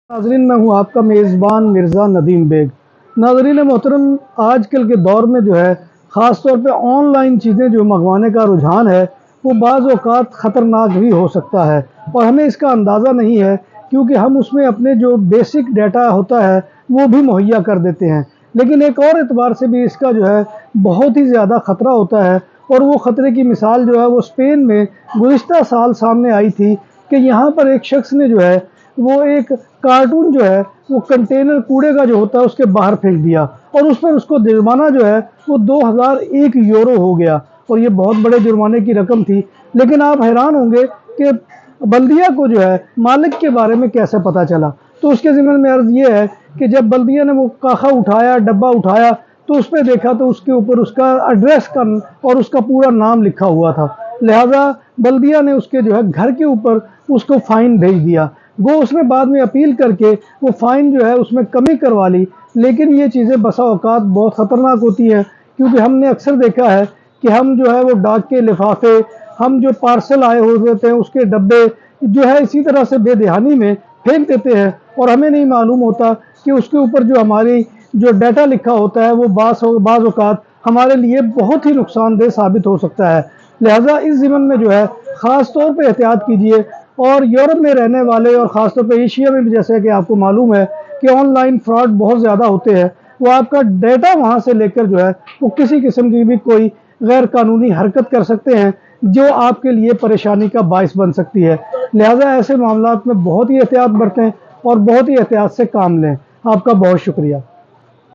नाजरीन, मैं हूँ आपका मेज़बान मिर्ज़ा नदीम बेग। नाजरीन मोहतरम, आजकल के दौर में जो है ख़ास तौर पे ऑनलाइन चीज़ें जो मंगवाने का रुझान है वो बाज़ औक़ात ख़तरनाक भी हो सकता है और हमें इसका अंदाज़ा नहीं है, क्योंकि हम उसमें अपने जो बेसिक डाटा होता है वो भी मुहैया कर देते हैं। लेकिन एक और एतबार से भी इसका जो है बहुत ही ज़्यादा ख़तरा होता है, और वो ख़तरे की मिसाल जो है वो स्पेन में गुज़िश्ता साल सामने आई थी कि यहाँ पर एक शख्स ने जो है वो एक कार्टून जो है वो कंटेनर कूड़े का जो होता है उसके बाहर फेंक दिया, और उस पर उसको जुर्माना जो है वो 2001 यूरो हो गया, और ये बहुत बड़े जुर्माने की रकम थी। लेकिन आप हैरान होंगे कि बल्दिया को जो है मालिक के बारे में कैसे पता चला। तो उसके ज़िम्मे में अर्ज़ ये है कि जब बल्दिया ने वो काखा उठाया, डब्बा उठाया, तो उस पर देखा तो उसके ऊपर उसका एड्रेस का और उसका पूरा नाम लिखा हुआ था। लिहाजा बल्दिया ने उसके जो है घर के ऊपर उसको फ़ाइन भेज दिया। वो उसने बाद में अपील करके वो फ़ाइन जो है उसमें कमी करवा ली। लेकिन ये चीज़ें बसा औकात बहुत ख़तरनाक होती हैं, क्योंकि हमने अक्सर देखा है कि हम जो है वो डाक के लिफाफे, हम जो पार्सल आए होते हैं उसके डब्बे जो है इसी तरह से बेध्यानी में फेंक देते हैं, और हमें नहीं मालूम होता कि उसके ऊपर जो हमारी जो डाटा लिखा होता है वो बाज़ औक़ात हमारे लिए बहुत ही नुकसानदेह साबित हो सकता है। लिहाजा इस ज़िम्मन में जो है ख़ास तौर पे एहतियात कीजिए। और यूरोप में रहने वाले और ख़ास तौर पे एशिया में भी, जैसे कि आपको मालूम है कि ऑनलाइन फ्रॉड बहुत ज़्यादा होते हैं, वो आपका डाटा वहाँ से लेकर जो है वो किसी किस्म की भी कोई गैर कानूनी हरकत कर सकते हैं जो आपके लिए परेशानी का बायस बन सकती है। लिहाजा ऐसे मामलात में बहुत ही एहतियात बरतें और बहुत ही एहतियात से काम लें। आपका बहुत शुक्रिया।